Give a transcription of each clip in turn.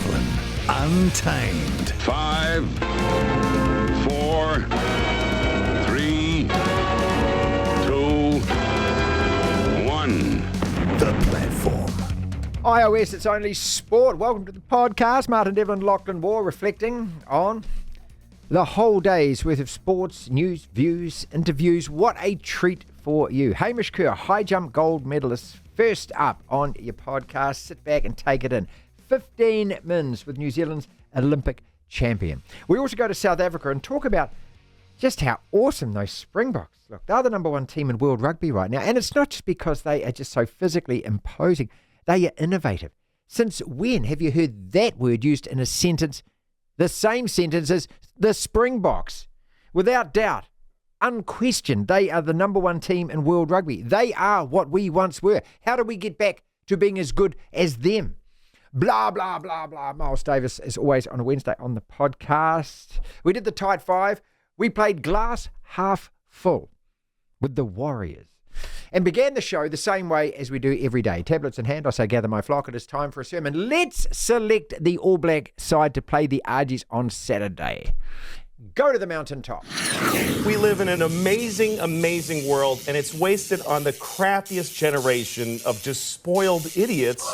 Devlin, Untamed. 5, 4, 3, 2, 1. The Platform. iOS, it's only sport. Welcome to the podcast. Martin Devlin, Lachlan War, reflecting on the whole day's worth of sports, news, views, interviews. What a treat for you. Hamish Kerr, high jump gold medalist, first up on your podcast. Sit back and take it in. 15 mins with New Zealand's Olympic champion. We also go to South Africa and talk about just how awesome those Springboks look. They're the number one team in world rugby right now. And it's not just because they are just so physically imposing. They are innovative. Since when have you heard that word used in a sentence, the same sentence as the Springboks? Without doubt, unquestioned, they are the number one team in world rugby. They are what we once were. How do we get back to being as good as them? Blah, blah, blah, blah. Miles Davis is always on a Wednesday on the podcast. We did the tight five. We played glass half full with the Warriors and began the show the same way as we do every day. Tablets in hand, I say gather my flock. It is time for a sermon. Let's select the All Black side to play the Argies on Saturday. Go to the mountaintop. We live in an amazing, amazing world, and it's wasted on the crappiest generation of just spoiled idiots.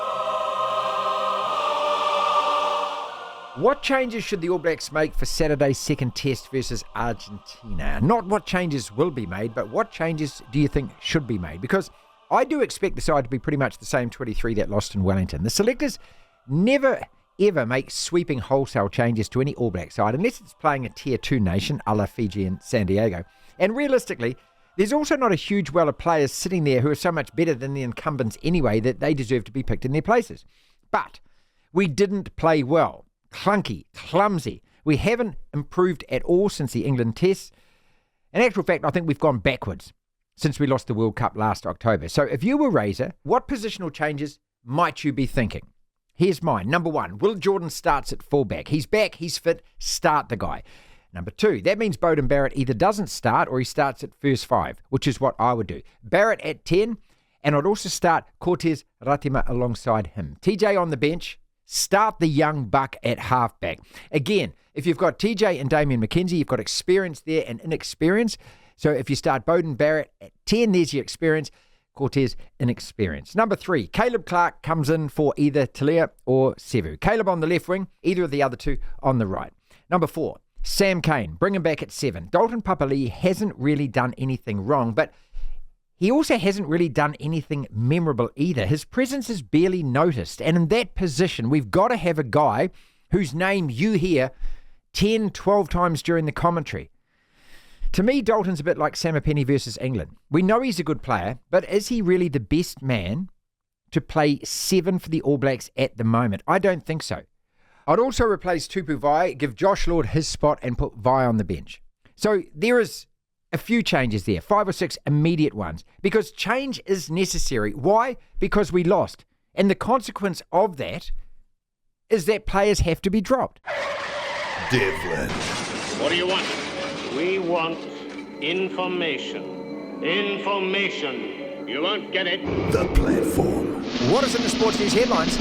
What changes should the All Blacks make for Saturday's second test versus Argentina? Not what changes will be made, but what changes do you think should be made? Because I do expect the side to be pretty much the same 23 that lost in Wellington. The selectors never ever make sweeping wholesale changes to any All Black side unless it's playing a Tier 2 nation a la Fiji and San Diego. And realistically, there's also not a huge well of players sitting there who are so much better than the incumbents anyway that they deserve to be picked in their places. But we didn't play well. Clunky, clumsy. We haven't improved at all since the England tests. In actual fact, I think we've gone backwards since we lost the World Cup last October. So if you were Razor, what positional changes might you be thinking? Here's mine. Number one, Will Jordan starts at fullback. He's back, he's fit, start the guy. Number two, that means Beauden Barrett either doesn't start or he starts at first five, which is what I would do. Barrett at 10, and I'd also start Cortez Ratima alongside him. TJ on the bench. Start the young buck at halfback. Again, if you've got TJ and Damian McKenzie, you've got experience there and inexperience. So if you start Beauden Barrett at 10, there's your experience. Cortez, inexperience. Number three, Caleb Clark comes in for either Talia or Sevu. Caleb on the left wing, either of the other two on the right. Number four, Sam Cane, bring him back at 7. Dalton Papali'i hasn't really done anything wrong, but he also hasn't really done anything memorable either. His presence is barely noticed. And in that position, we've got to have a guy whose name you hear 10, 12 times during the commentary. To me, Dalton's a bit like Samipeni versus England. We know he's a good player, but is he really the best man to play 7 for the All Blacks at the moment? I don't think so. I'd also replace Tupu Vai, give Josh Lord his spot and put Vai on the bench. So there is a few changes there, 5 or 6 immediate ones, because change is necessary. Why? Because we lost. And the consequence of that is that players have to be dropped. Devlin. What do you want? We want information. Information. You won't get it. The Platform. What is in the sports news headlines?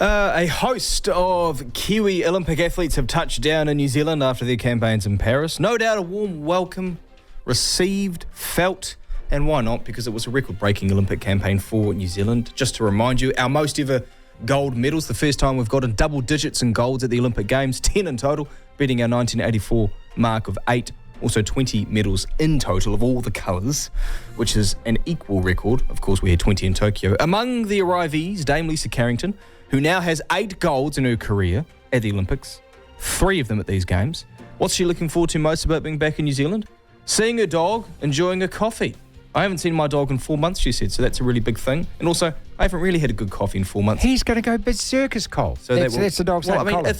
A host of Kiwi Olympic athletes have touched down in New Zealand after their campaigns in Paris. No doubt a warm welcome received, felt, and why not? Because it was a record-breaking Olympic campaign for New Zealand. Just to remind you, our most ever gold medals, the first time we've gotten double digits in golds at the Olympic Games, 10 in total, beating our 1984 mark of 8. Also 20 medals in total of all the colours, which is an equal record. Of course, we had 20 in Tokyo. Among the arrivees, Dame Lisa Carrington, who now has 8 golds in her career at the Olympics, 3 of them at these games. What's she looking forward to most about being back in New Zealand? Seeing her dog, enjoying a coffee. I haven't seen my dog in 4 months, she said, so that's a really big thing. And also, I haven't really had a good coffee in 4 months. He's going to go berserk as Cole. So that's the dog's name, Colin.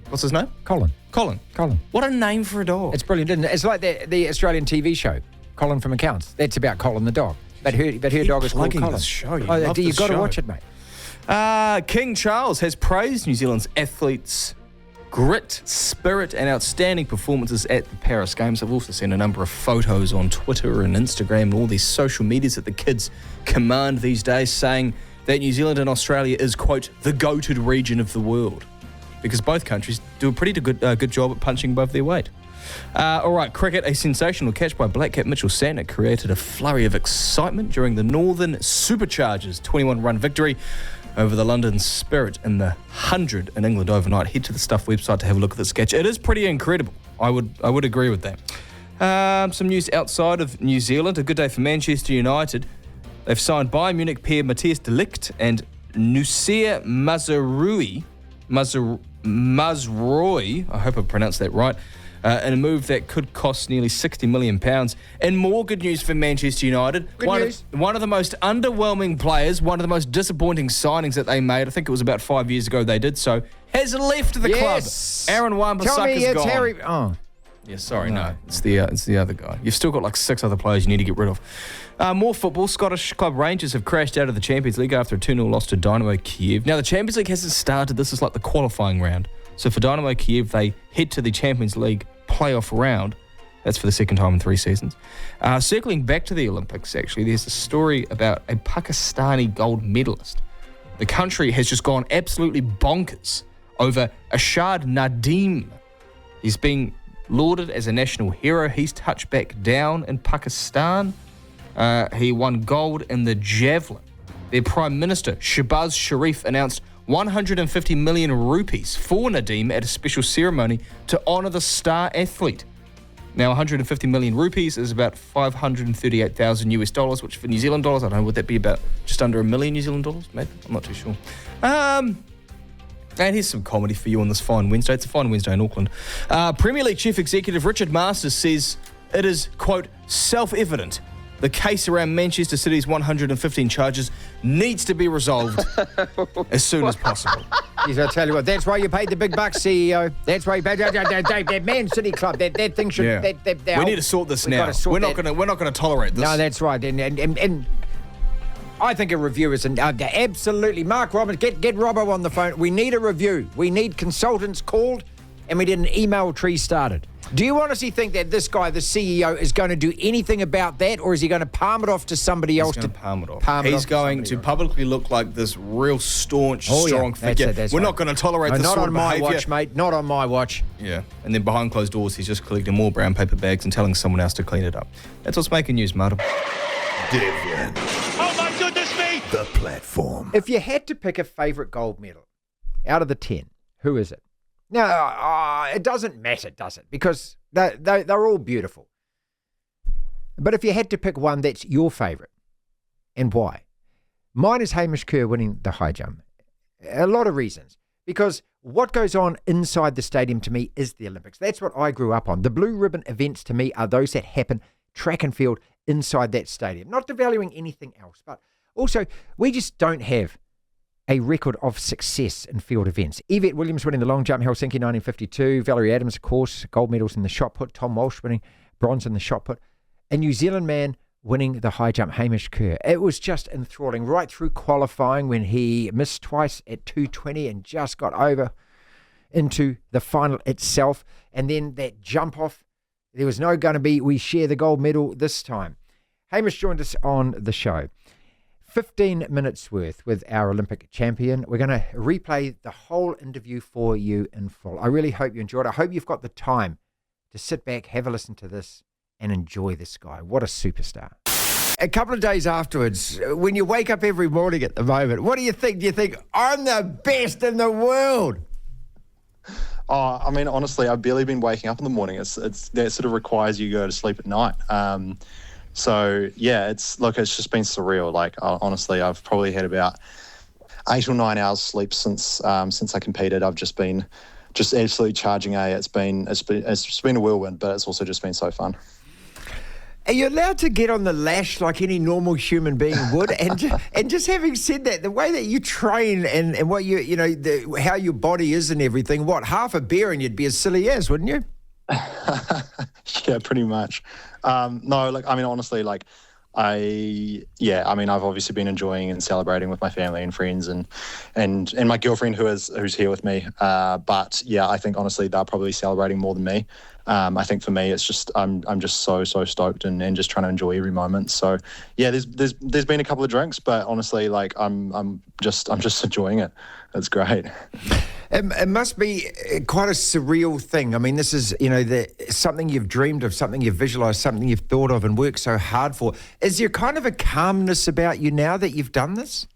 What's his name? Colin. Colin. What a name for a dog. It's brilliant, isn't it? It's like the Australian TV show, Colin from Accounts. That's about Colin the dog. But her dog is called Colin. This show. You've got to watch it, mate. King Charles has praised New Zealand's athletes' grit, spirit, and outstanding performances at the Paris Games. I've also seen a number of photos on Twitter and Instagram and all these social medias that the kids command these days, saying that New Zealand and Australia is, quote, the goated region of the world, because both countries do a pretty good job at punching above their weight. All right, cricket. A sensational catch by black cap Mitchell Santner created a flurry of excitement during the Northern Superchargers' 21-run victory over the London Spirit in the 100 in England overnight. Head to the Stuff website to have a look at this sketch. It is pretty incredible. I would agree with that. Some news outside of New Zealand. A good day for Manchester United. They've signed Bayern Munich pair Matthias de Ligt and Nusir Mazraoui, I hope I pronounced that right, in a move that could cost nearly £60 million. And more good news for Manchester United. One of the most underwhelming players, one of the most disappointing signings that they made, I think it was about 5 years ago they did so, has left the club. Aaron Wan-Bissaka's gone. Harry. Oh. Yeah, sorry, no. It's the other guy. You've still got like 6 other players you need to get rid of. More football. Scottish club Rangers have crashed out of the Champions League after a 2-0 loss to Dynamo Kiev. Now, the Champions League hasn't started. This is like the qualifying round. So for Dynamo Kiev, they head to the Champions League playoff round. That's for the second time in 3 seasons. Circling back to the Olympics, actually, there's a story about a Pakistani gold medalist. The country has just gone absolutely bonkers over Ashad Nadeem. He's being lauded as a national hero. He's touched back down in Pakistan. He won gold in the javelin. Their Prime Minister, Shehbaz Sharif, announced 150 million rupees for Nadeem at a special ceremony to honour the star athlete. Now, 150 million rupees is about 538,000 US dollars, which for New Zealand dollars, I don't know, would that be about just under $1 million New Zealand dollars? Maybe? I'm not too sure. And here's some comedy for you on this fine Wednesday. It's a fine Wednesday in Auckland. Premier League Chief Executive Richard Masters says it is, quote, self-evident the case around Manchester City's 115 charges needs to be resolved as soon as possible. Yes, I'll tell you what, that's why you paid the big bucks, CEO. That's why you paid that Man City club. That thing should... Yeah. We need to sort this now. We're not going to tolerate this. No, that's right. And I think a review is absolutely. Mark Robbins, get Robbo on the phone. We need a review. We need consultants called, and we need an email tree started. Do you honestly think that this guy, the CEO, is going to do anything about that, or is he going to palm it off to somebody else? He's going to palm it off. He's going to publicly look like this real staunch, strong figure. We're not going to tolerate this sort of behaviour. Not on my watch, mate. Not on my watch. Yeah. And then behind closed doors, he's just collecting more brown paper bags and telling someone else to clean it up. That's what's making news, Martin. Devlin. Oh, my goodness me! The platform. If you had to pick a favourite gold medal out of the 10, who is it? Now, it doesn't matter, does it? Because they're all beautiful. But if you had to pick one that's your favourite, and why? Mine is Hamish Kerr winning the high jump. A lot of reasons. Because what goes on inside the stadium to me is the Olympics. That's what I grew up on. The blue ribbon events to me are those that happen track and field inside that stadium. Not devaluing anything else, but also we just don't have a record of success in field events. Yvette Williams winning the long jump, Helsinki 1952. Valerie Adams, of course, gold medals in the shot put. Tom Walsh winning bronze in the shot put. A New Zealand man winning the high jump, Hamish Kerr. It was just enthralling right through qualifying when he missed twice at 2:20 and just got over into the final itself. And then that jump off, there was no going to be, we share the gold medal this time. Hamish joined us on the show. 15 minutes worth with our Olympic champion. We're going to replay the whole interview for you in full. I really hope you enjoyed it. I hope you've got the time to sit back, have a listen to this, and enjoy this guy. What a superstar. A couple of days afterwards, when you wake up every morning at the moment, what do you think? Do you think, I'm the best in the world? Oh, I mean, honestly, I've barely been waking up in the morning. It's that sort of requires you to go to sleep at night. So yeah, it's just been surreal. Like honestly, I've probably had about 8 or 9 hours sleep since I competed. I've just been absolutely charging A. It's been a whirlwind, but it's also just been so fun. Are you allowed to get on the lash like any normal human being would? And just having said that, the way that you train and what how your body is and everything, half a beer and you'd be as silly as, wouldn't you? Yeah, pretty much. No, like, I mean, honestly, like, I've obviously been enjoying and celebrating with my family and friends and my girlfriend who's here with me. But yeah, I think honestly they're probably celebrating more than me. I think for me it's just I'm just so stoked and just trying to enjoy every moment. So yeah, there's been a couple of drinks, but honestly like I'm just enjoying it. It's great. It must be quite a surreal thing. I mean, this is, something you've dreamed of, something you've visualised, something you've thought of and worked so hard for. Is there kind of a calmness about you now that you've done this?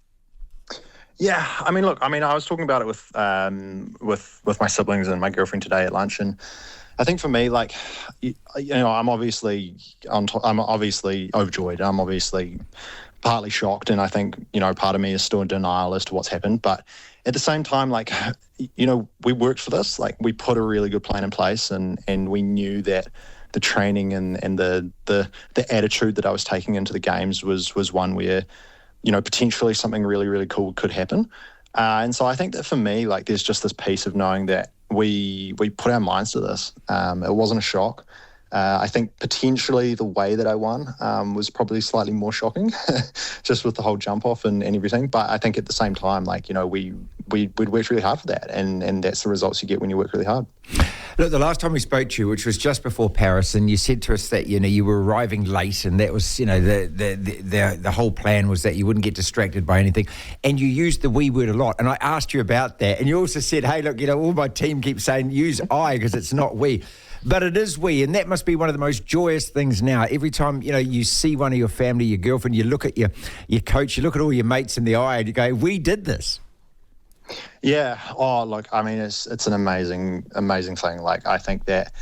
Yeah, I mean, look, I was talking about it with my siblings and my girlfriend today at lunch, and I think for me, like, I'm obviously overjoyed. I'm obviously partly shocked, and I think part of me is still in denial as to what's happened, but at the same time, like, we worked for this. Like, we put a really good plan in place, and we knew that the training and the attitude that I was taking into the games was one where, potentially something really, really cool could happen. And so I think that for me, like, there's just this piece of knowing that we put our minds to this. It wasn't a shock. I think potentially the way that I won was probably slightly more shocking, just with the whole jump off and everything. But I think at the same time, like, we'd worked really hard for that, and that's the results you get when you work really hard. Look, the last time we spoke to you, which was just before Paris, and you said to us that you were arriving late, and that was the whole plan was that you wouldn't get distracted by anything, and you used the we word a lot. And I asked you about that, and you also said, "Hey, look, all my team keeps saying use I because it's not we." But it is we, and that must be one of the most joyous things now. Every time, you see one of your family, your girlfriend, you look at your coach, you look at all your mates in the eye, and you go, we did this. Yeah. Oh, look, I mean, it's an amazing thing. Like, I think that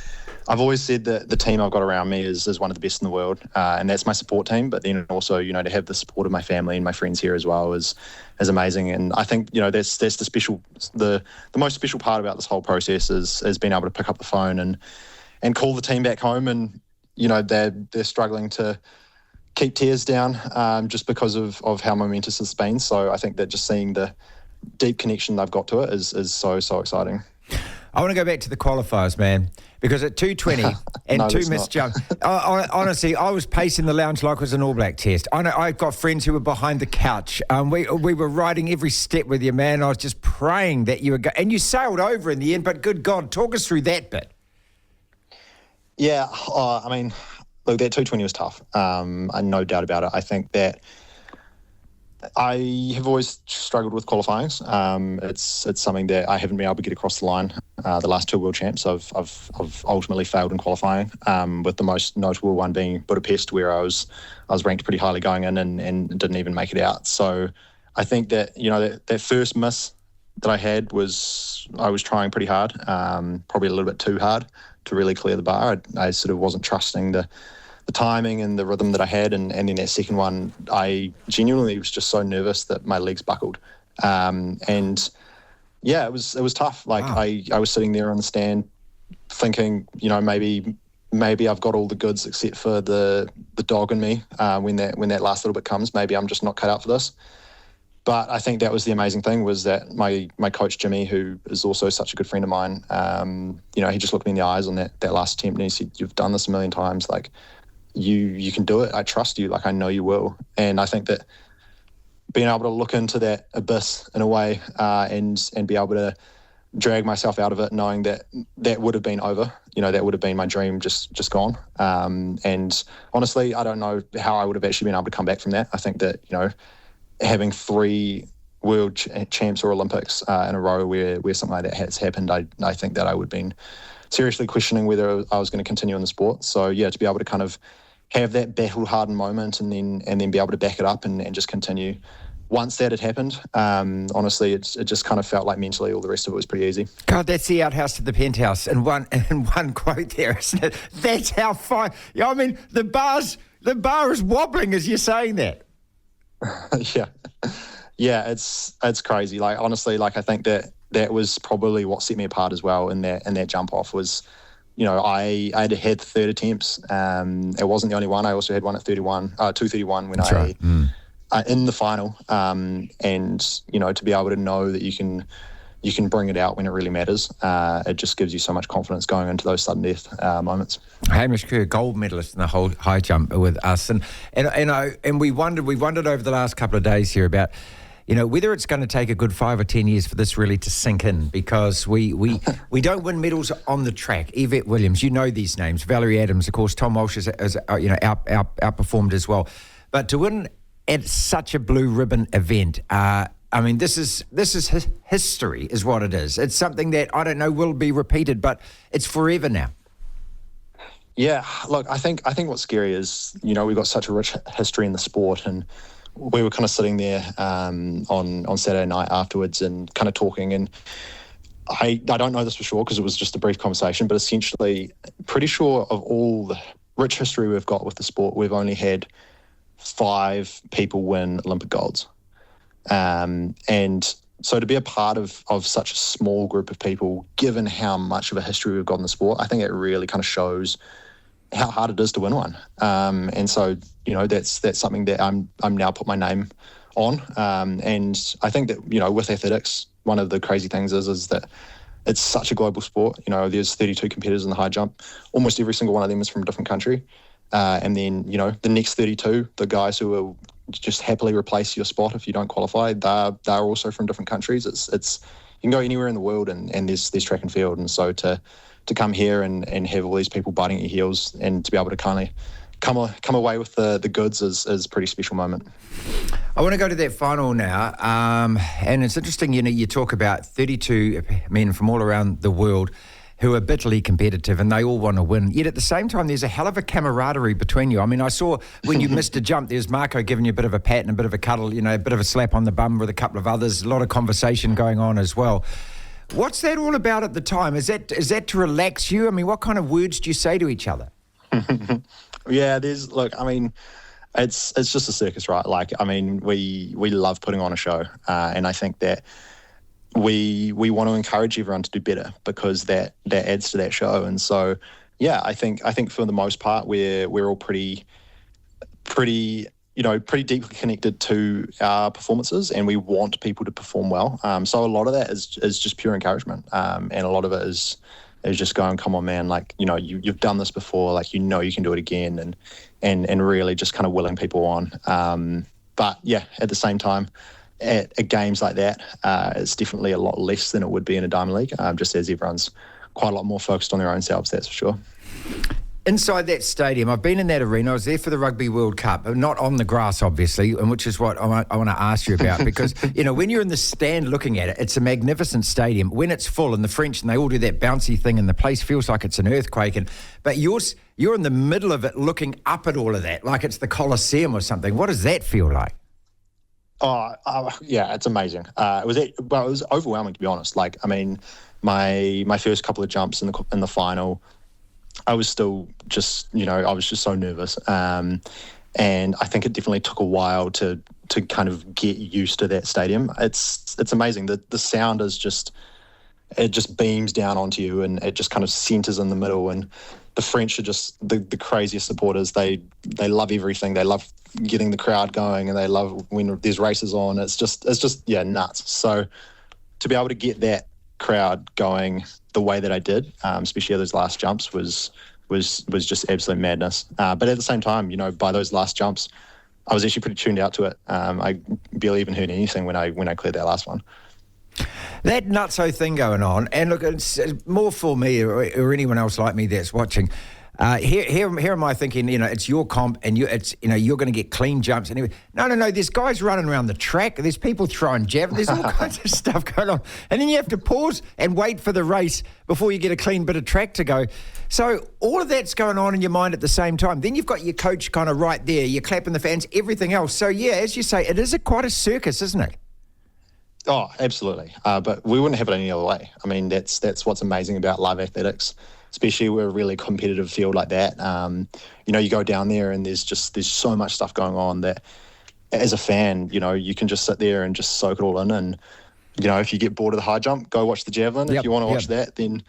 I've always said that the team I've got around me is one of the best in the world, and that's my support team. But then also, to have the support of my family and my friends here as well is amazing. And I think that's the most special part about this whole process is being able to pick up the phone and call the team back home, and they're struggling to keep tears down just because of how momentous it's been. So I think that just seeing the deep connection they've got to it is so exciting. I want to go back to the qualifiers, man, because at 2:20 and No, 2 missed jumps, honestly, I was pacing the lounge like it was an All Black test. I know I've got friends who were behind the couch. We were riding every step with you, man. I was just praying that you would go, and you sailed over in the end. But good God, talk us through that bit. Yeah, I mean, look, that 2:20 was tough. No doubt about it. I think that I have always struggled with qualifying. It's something that I haven't been able to get across the line. The last two world champs, I've ultimately failed in qualifying. With the most notable one being Budapest, where I was ranked pretty highly going in and didn't even make it out. So I think that that first miss that I had I was trying pretty hard, probably a little bit too hard to really clear the bar. I sort of wasn't trusting the timing and the rhythm that I had, and then that second one, I genuinely was just so nervous that my legs buckled. And yeah, it was tough. Like, wow. I was sitting there on the stand thinking, maybe I've got all the goods except for the dog in me. When that last little bit comes, maybe I'm just not cut out for this. But I think that was the amazing thing, was that my coach, Jimmy, who is also such a good friend of mine, he just looked me in the eyes on that last attempt, and he said, "You've done this a million times. Like, you can do it. I trust you. Like, I know you will." And I think that being able to look into that abyss in a way, and be able to drag myself out of it, knowing that would have been over, that would have been my dream just gone. And honestly, I don't know how I would have actually been able to come back from that. I think that, having 3 world champs or Olympics in a row where something like that has happened, I think that I would have been seriously questioning whether I was going to continue in the sport. So yeah, to be able to kind of have that battle-hardened moment and then be able to back it up and just continue. Once that had happened, honestly, it just kind of felt like mentally all the rest of it was pretty easy. God, that's the outhouse to the penthouse in one quote there, isn't it? That's how fine. I mean, the bar is wobbling as you're saying that. Yeah, it's crazy. Like, honestly, like, I think that was probably what set me apart as well in that jump off was, I had 3rd attempts. It wasn't the only one. I also had one at 2:31 when in the final. And, to be able to know that you can you can bring it out when it really matters. It just gives you so much confidence going into those sudden death moments. Hamish Kerr, gold medalist in the whole high jump with us, and we wondered over the last couple of days here about, whether it's going to take a good 5 or 10 years for this really to sink in, because we don't win medals on the track. Yvette Williams, these names. Valerie Adams, of course. Tom Walsh is outperformed as well. But to win at such a blue ribbon event, this is history, is what it is. It's something that I don't know will be repeated, but it's forever now. Yeah, look, I think what's scary is, we've got such a rich history in the sport, and we were kind of sitting there on Saturday night afterwards and kind of talking, and I don't know this for sure because it was just a brief conversation, but essentially pretty sure of all the rich history we've got with the sport, we've only had 5 people win Olympic golds. And so to be a part of such a small group of people, given how much of a history we've got in the sport, I think it really kind of shows how hard it is to win one. And so, that's something that I'm now put my name on. And I think that, with athletics, one of the crazy things is that it's such a global sport. There's 32 competitors in the high jump. Almost every single one of them is from a different country. And then, the next 32, the guys who will just happily replace your spot if you don't qualify, they're also from different countries. It's you can go anywhere in the world and there's track and field. And so to come here and have all these people biting at your heels and to be able to kind of come away with the goods is a pretty special moment. I want to go to that final now. And it's interesting, you talk about 32 men from all around the world who are bitterly competitive and they all want to win. Yet at the same time, there's a hell of a camaraderie between you. I mean, I saw when you missed a jump, there's Marco giving you a bit of a pat and a bit of a cuddle, a bit of a slap on the bum with a couple of others, a lot of conversation going on as well. What's that all about at the time? Is that to relax you? I mean, what kind of words do you say to each other? Yeah, it's just a circus, right? We love putting on a show, and I think that we want to encourage everyone to do better because that adds to that show. And so, yeah, I think for the most part we're all pretty deeply connected to our performances, and we want people to perform well. So a lot of that is just pure encouragement, and a lot of it is just going, come on, man, you've done this before, you can do it again, and really just kind of willing people on. But yeah, at the same time, at games like that, it's definitely a lot less than it would be in a Diamond League, just as everyone's quite a lot more focused on their own selves, that's for sure. Inside that stadium, I've been in that arena. I was there for the Rugby World Cup, not on the grass, obviously, and which is what I want to ask you about because, when you're in the stand looking at it, it's a magnificent stadium. When it's full and the French, and they all do that bouncy thing and the place feels like it's an earthquake, but you're in the middle of it looking up at all of that, like it's the Colosseum or something. What does that feel like? Yeah, it's amazing. It was overwhelming, to be honest. My first couple of jumps in the final, I was still just, I was just so nervous. And I think it definitely took a while to kind of get used to that stadium. It's amazing. The sound is just beams down onto you and it just kind of centers in the middle. And the French are just the craziest supporters. They love everything. They love getting the crowd going and they love when there's races on. It's just nuts. So to be able to get that crowd going the way that I did, especially those last jumps, was just absolute madness. But at the same time, by those last jumps, I was actually pretty tuned out to it. I barely even heard anything when I cleared that last one. That nutso thing going on, and look, it's more for me or anyone else like me that's watching. Here am I thinking, it's your comp and you're going to get clean jumps. And no, there's guys running around the track. There's people throwing javelins. There's all kinds of stuff going on. And then you have to pause and wait for the race before you get a clean bit of track to go. So all of that's going on in your mind at the same time. Then you've got your coach kind of right there. You're clapping the fans, everything else. So, yeah, as you say, it is quite a circus, isn't it? Oh, absolutely. But we wouldn't have it any other way. I mean, that's what's amazing about live athletics, especially with a really competitive field like that. You go down there and there's so much stuff going on that as a fan, you can just sit there and just soak it all in. And, if you get bored of the high jump, go watch the javelin. Yep, if you want to watch that, then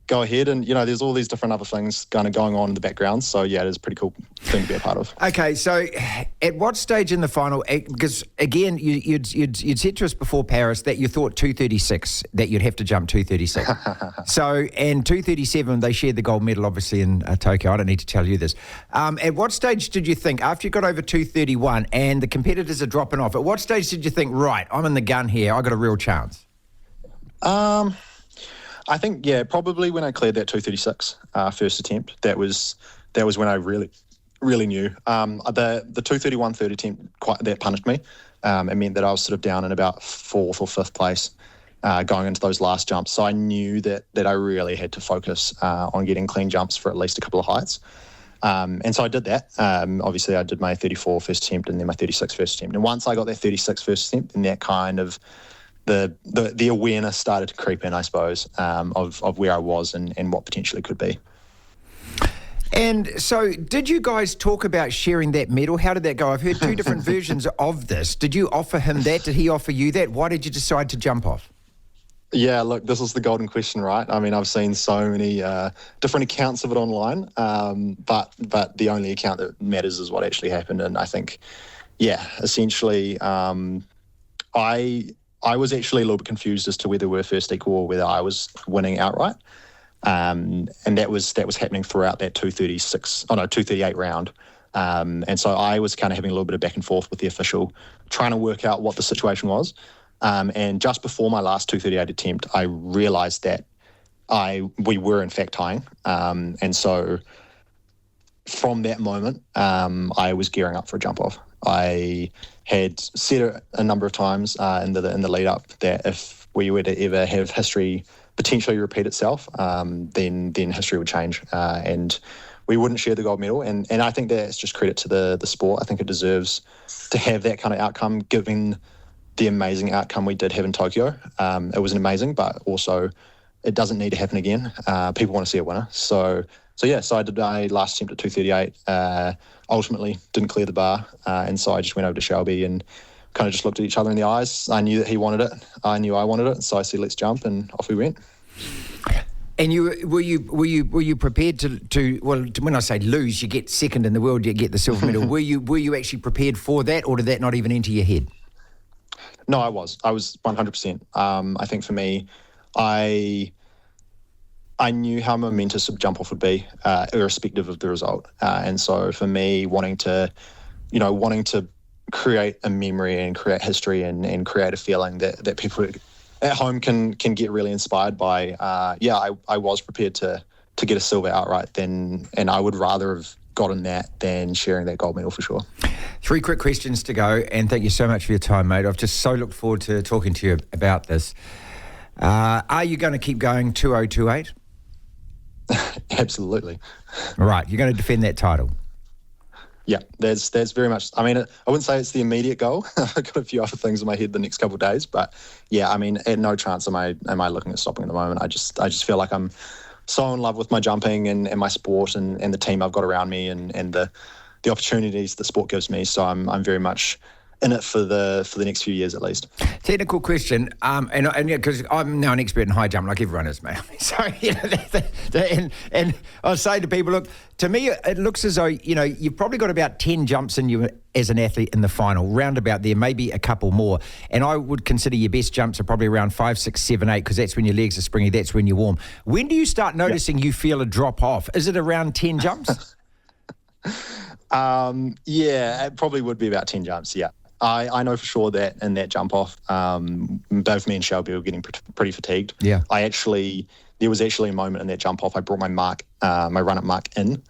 go ahead. And, there's all these different other things kind of going on in the background. So, yeah, it is a pretty cool thing to be a part of. Okay, so at what stage in the final, because again, you'd said to us before Paris that you thought 236, that you'd have to jump 236. So, and 237, they shared the gold medal, obviously, in Tokyo. I don't need to tell you this. At what stage did you think, after you got over 231 and the competitors are dropping off, at what stage did you think, right, I'm in the gun here, I got a real chance? I think, probably when I cleared that 236 first attempt, that was when I really knew. The 231 third attempt, that punished me. It meant that I was sort of down in about 4th or 5th place going into those last jumps. So I knew that I really had to focus on getting clean jumps for at least a couple of heights. And so I did that. Obviously, I did my 34 first attempt and then my 36 first attempt. And once I got that 36 first attempt, then that kind of the awareness started to creep in, I suppose, of where I was and what potentially could be. And so did you guys talk about sharing that medal? How did that go? I've heard two different versions of this. Did you offer him that? Did he offer you that? Why did you decide to jump off? Yeah, look, this is the golden question, right? I mean, I've seen so many different accounts of it online, but the only account that matters is what actually happened. And I think, essentially, I was actually a little bit confused as to whether we were first equal or whether I was winning outright. And that was happening throughout that 238 round. And so I was kind of having a little bit of back and forth with the official, trying to work out what the situation was. And just before my last 238 attempt, I realised that we were in fact tying. And so from that moment, I was gearing up for a jump off. I had said it a number of times in the lead up that if we were to ever have history potentially repeat itself, then history would change and we wouldn't share the gold medal. And I think that's just credit to the sport. I think it deserves to have that kind of outcome, given the amazing outcome we did have in Tokyo. It was amazing, but also it doesn't need to happen again. People want to see a winner. So I did my last attempt at 238. Ultimately, didn't clear the bar, and so I just went over to Shelby and kind of just looked at each other in the eyes. I knew that he wanted it. I knew I wanted it, so I said, "Let's jump," and off we went. And were you prepared to when I say lose, you get second in the world, you get the silver medal. Were you actually prepared for that, or did that not even enter your head? No, I was 100%. I think for me, I knew how momentous a jump off would be, irrespective of the result. And so for me, wanting to create a memory and create history and create a feeling that people at home can get really inspired by, I was prepared to get a silver outright and I would rather have gotten that than sharing that gold medal for sure. 3 quick questions to go, and thank you so much for your time, mate. I've just so looked forward to talking to you about this. Are you going to keep going 2028? Absolutely. Right, you're going to defend that title. Yeah, there's very much. I mean, I wouldn't say it's the immediate goal. I've got a few other things in my head the next couple of days, but yeah, I mean, at no chance am I looking at stopping at the moment. I just feel like I'm so in love with my jumping and my sport and the team I've got around me and the opportunities the sport gives me. So I'm very much in it for the next few years at least. Technical question, and because I'm now an expert in high jump, like everyone is, mate. So and I'll say to people, look, to me it looks as though you've probably got about 10 jumps in you as an athlete in the final, roundabout there, maybe a couple more. And I would consider your best jumps are probably around 5, 6, 7, 8, because that's when your legs are springy, that's when you're warm. When do you start noticing you feel a drop off? Is it around 10 jumps? It probably would be about 10 jumps. Yeah. I know for sure that in that jump off, both me and Shelby were getting pretty fatigued. Yeah. There was actually a moment in that jump off, I brought my run-up mark in,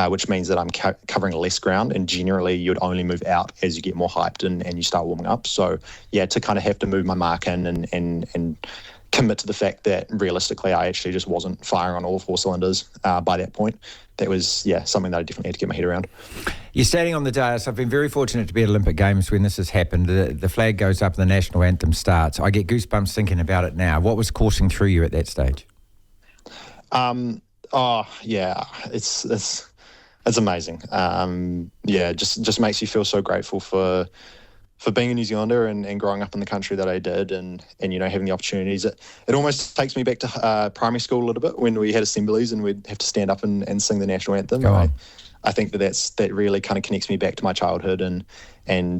which means that I'm covering less ground, and generally you'd only move out as you get more hyped and you start warming up. So yeah, to kind of have to move my mark in and commit to the fact that realistically I actually just wasn't firing on all 4 cylinders by that point. That was, something that I definitely had to get my head around. You're standing on the dais. I've been very fortunate to be at Olympic Games when this has happened. The flag goes up and the national anthem starts. I get goosebumps thinking about it now. What was coursing through you at that stage? It's amazing. Just makes you feel so grateful for being a New Zealander and growing up in the country that I did and having the opportunities. It almost takes me back to primary school a little bit when we had assemblies and we'd have to stand up and sing the national anthem. I think that really kind of connects me back to my childhood and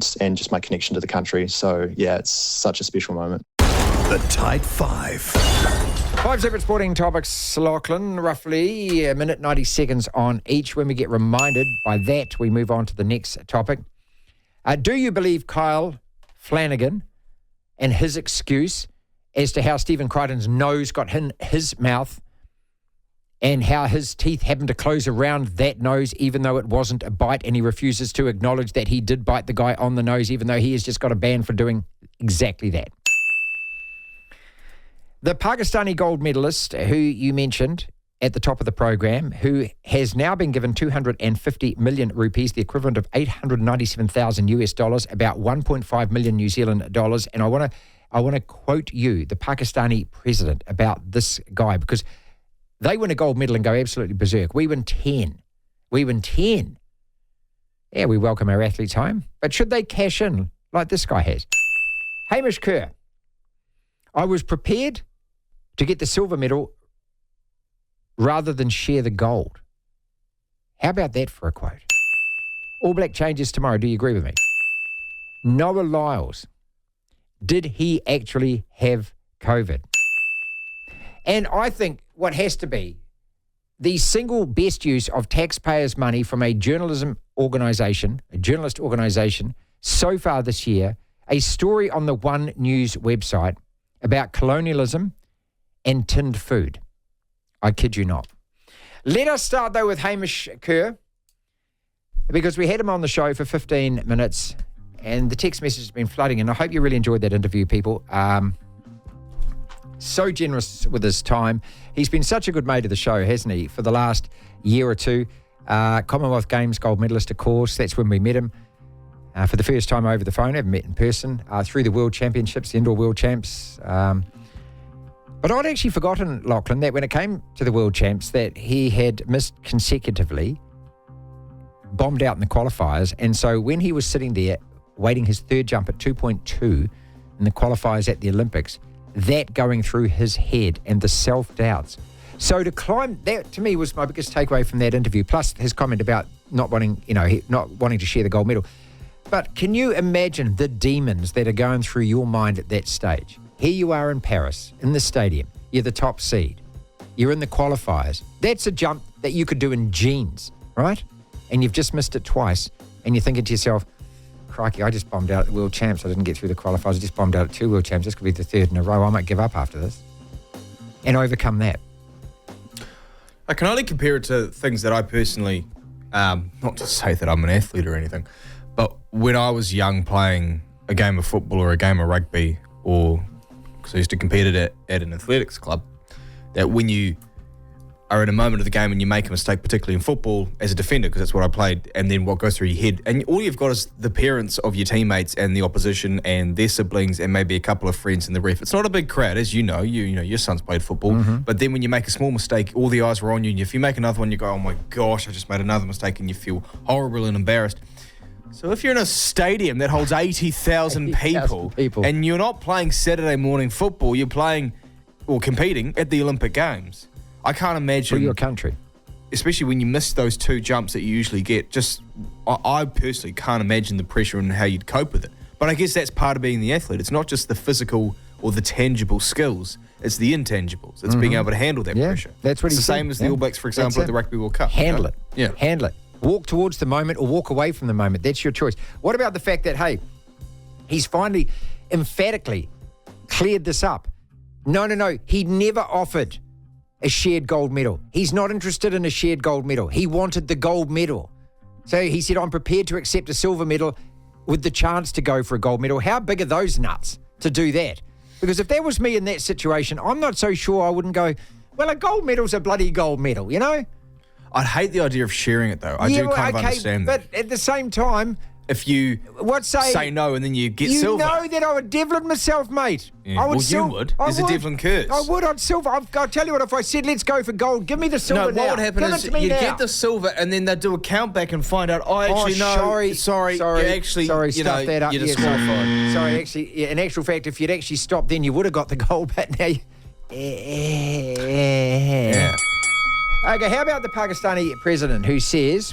just my connection to the country. So, yeah, it's such a special moment. The Tide 5. 5 separate sporting topics, Lachlan, roughly a minute 90 seconds on each. When we get reminded by that, we move on to the next topic. Do you believe Kyle Flanagan and his excuse as to how Stephen Crichton's nose got in his mouth and how his teeth happened to close around that nose even though it wasn't a bite, and he refuses to acknowledge that he did bite the guy on the nose even though he has just got a ban for doing exactly that? The Pakistani gold medalist who you mentioned at the top of the program, who has now been given 250 million rupees, the equivalent of 897,000 US dollars, about 1.5 million New Zealand dollars. And I want to quote you, the Pakistani president, about this guy, because they win a gold medal and go absolutely berserk. We win 10. Yeah, we welcome our athletes home. But should they cash in like this guy has? Hamish Kerr. I was prepared to get the silver medal rather than share the gold. How about that for a quote? All Black changes tomorrow. Do you agree with me? Noah Lyles. Did he actually have COVID? And I think what has to be the single best use of taxpayers' money from a journalist organisation so far this year, a story on the One News website about colonialism and tinned food. I kid you not. Let us start, though, with Hamish Kerr, because we had him on the show for 15 minutes and the text message has been flooding in. I hope you really enjoyed that interview, people. So generous with his time. He's been such a good mate of the show, hasn't he, for the last year or two. Commonwealth Games gold medalist, of course. That's when we met him for the first time over the phone. I haven't met in person. Through the World Championships, the Indoor World Champs. But I'd actually forgotten, Lachlan, that when it came to the World Champs, that he had missed consecutively, bombed out in the qualifiers. And so when he was sitting there waiting his third jump at 2.2 in the qualifiers at the Olympics, that going through his head and the self-doubts. So to climb, that to me was my biggest takeaway from that interview, plus his comment about not wanting to share the gold medal. But can you imagine the demons that are going through your mind at that stage? Here you are in Paris, in the stadium. You're the top seed. You're in the qualifiers. That's a jump that you could do in jeans, right? And you've just missed it twice. And you're thinking to yourself, crikey, I just bombed out at the World Champs. I didn't get through the qualifiers. I just bombed out at 2 World Champs. This could be the third in a row. I might give up after this. And overcome that. I can only compare it to things that I personally, not to say that I'm an athlete or anything, but when I was young playing a game of football or a game of rugby, or because I used to compete at an athletics club, that when you are in a moment of the game and you make a mistake, particularly in football, as a defender, because that's what I played, and then what goes through your head, and all you've got is the parents of your teammates and the opposition and their siblings and maybe a couple of friends and the ref. It's not a big crowd, as you know, your son's played football, but then when you make a small mistake, all the eyes are on you, and if you make another one, you go, oh my gosh, I just made another mistake, and you feel horrible and embarrassed. So if you're in a stadium that holds 80,000 people and you're not playing Saturday morning football, you're playing or competing at the Olympic Games, I can't imagine. For your country. Especially when you miss those 2 jumps that you usually get. I personally can't imagine the pressure and how you'd cope with it. But I guess that's part of being the athlete. It's not just the physical or the tangible skills. It's the intangibles. It's being able to handle that pressure. That's what it's the same as the All Blacks, for example, at the Rugby World Cup. Handle it. Yeah. Handle it. Walk towards the moment or walk away from the moment. That's your choice. What about the fact that, hey, he's finally emphatically cleared this up? No. He never offered a shared gold medal. He's not interested in a shared gold medal. He wanted the gold medal. So he said, I'm prepared to accept a silver medal with the chance to go for a gold medal. How big are those nuts to do that? Because if that was me in that situation, I'm not so sure I wouldn't go, well, a gold medal's a bloody gold medal, you know? I'd hate the idea of sharing it, though. I do kind of understand that. But at the same time, if you say no and then you get silver. You know that I would Devlin myself, mate. Yeah. I would you would. There's a Devlin curse. I would on silver. I'll tell you what, if I said let's go for gold, give me the silver now. No, what would happen is you get the silver and then they'd do a count back and find out, sorry, stuff that up. You're disqualified. Sorry, actually, in actual fact, if you'd actually stopped then you would have got the gold, but now yeah. Okay, how about the Pakistani president who says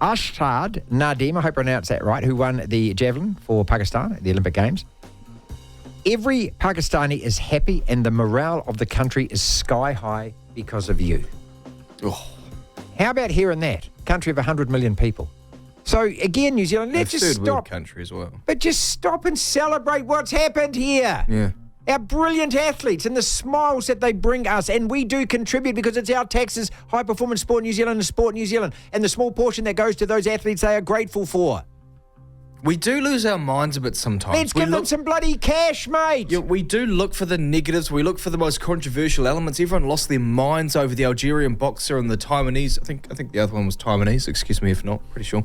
Ashrad Nadim, I hope I pronounced that right, who won the javelin for Pakistan at the Olympic Games. Every Pakistani is happy and the morale of the country is sky high because of you. Oh. How about hearing that? Country of 100 million people. So again, New Zealand, let's just third stop. world country as well. But just stop and celebrate what's happened here. Yeah. Our brilliant athletes and the smiles that they bring us, and we do contribute because it's our taxes, High Performance Sport New Zealand and Sport New Zealand, and the small portion that goes to those athletes they are grateful for. We do lose our minds a bit sometimes. Let's give them some bloody cash, mate. Yeah, we do look for the negatives. We look for the most controversial elements. Everyone lost their minds over the Algerian boxer and the Taiwanese. I think the other one was Taiwanese. Excuse me if not. Pretty sure.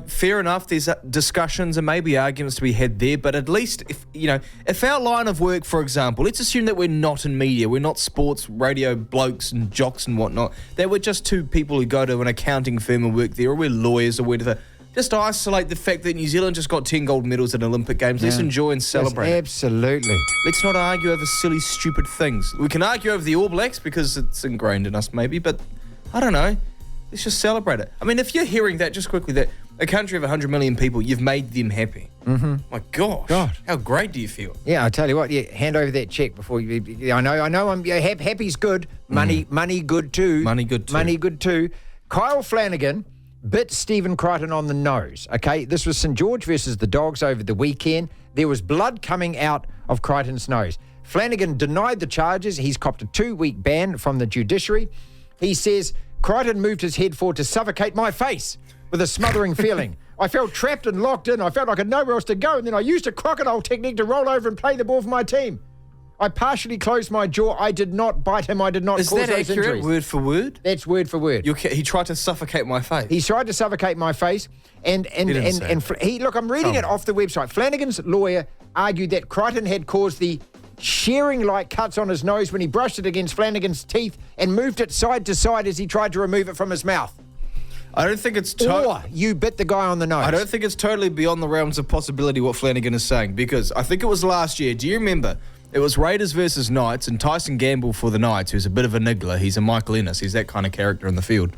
Fair enough. There's discussions and maybe arguments to be had there. But at least if our line of work, for example, let's assume that we're not in media, we're not sports radio blokes and jocks and whatnot. That we're just two people who go to an accounting firm and work there, or we're lawyers or whatever. Just isolate the fact that New Zealand just got 10 gold medals at Olympic Games. Let's enjoy and celebrate. Yes, absolutely. Let's not argue over silly, stupid things. We can argue over the All Blacks because it's ingrained in us maybe, but I don't know. Let's just celebrate it. I mean, if you're hearing that, just quickly, that a country of 100 million people, you've made them happy. Mm-hmm. My gosh. God. How great do you feel? Yeah, I tell you what, hand over that cheque before you... I know, happy's good. Money good too. Money good too. Kyle Flanagan bit Stephen Crichton on the nose, okay? This was St George versus the Dogs over the weekend. There was blood coming out of Crichton's nose. Flanagan denied the charges. He's copped a 2-week ban from the judiciary. He says, Crichton moved his head forward to suffocate my face with a smothering feeling. I felt trapped and locked in. I felt like I had nowhere else to go, and then I used a crocodile technique to roll over and play the ball for my team. I partially closed my jaw. I did not bite him. I did not cause those injuries. Is that accurate, word for word? That's word for word. He tried to suffocate my face. He tried to suffocate my face. And look, I'm reading it off the website. Flanagan's lawyer argued that Crichton had caused the shearing-like cuts on his nose when he brushed it against Flanagan's teeth and moved it side to side as he tried to remove it from his mouth. I don't think it's... Or you bit the guy on the nose. I don't think it's totally beyond the realms of possibility what Flanagan is saying, because I think it was last year. Do you remember... It was Raiders versus Knights, and Tyson Gamble for the Knights, who's a bit of a niggler. He's a Michael Ennis. He's that kind of character in the field.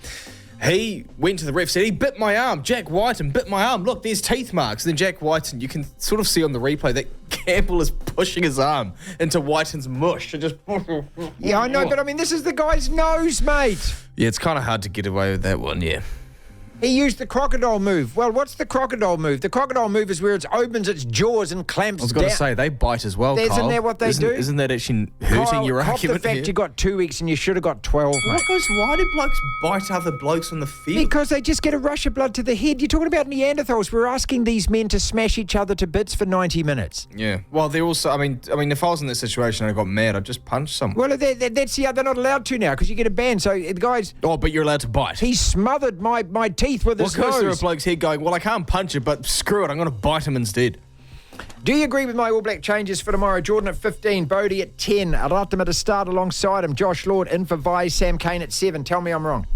He went to the ref, said, he bit my arm. Jack Whiten bit my arm. Look, there's teeth marks. And then Jack Whiten, you can sort of see on the replay that Gamble is pushing his arm into Whiten's mush. And just... Yeah, I know, but I mean, this is the guy's nose, mate. Yeah, it's kind of hard to get away with that one, yeah. He used the crocodile move. Well, what's the crocodile move? The crocodile move is where it opens its jaws and clamps down. I was going to say, they bite as well, Kyle. Isn't that what they do? Isn't that actually hurting your argument the fact here? you got 2 weeks and you should have got 12, mate. Why do blokes bite other blokes on the field? Because they just get a rush of blood to the head. You're talking about Neanderthals. We're asking these men to smash each other to bits for 90 minutes. Yeah. Well, they're also, I mean, if I was in that situation and I got mad, I'd just punch someone. Well, that's they're not allowed to now because you get a ban. So the guy's... Oh, but you're allowed to bite. He smothered my teeth with his nose. A bloke's head going, well, I can't punch it, but screw it, I'm going to bite him instead. Do you agree with my All Black changes for tomorrow? Jordan at 15, Bodie at 10, Ratima to start alongside him, Josh Lord in for Vi, Sam Cane at 7. Tell me I'm wrong.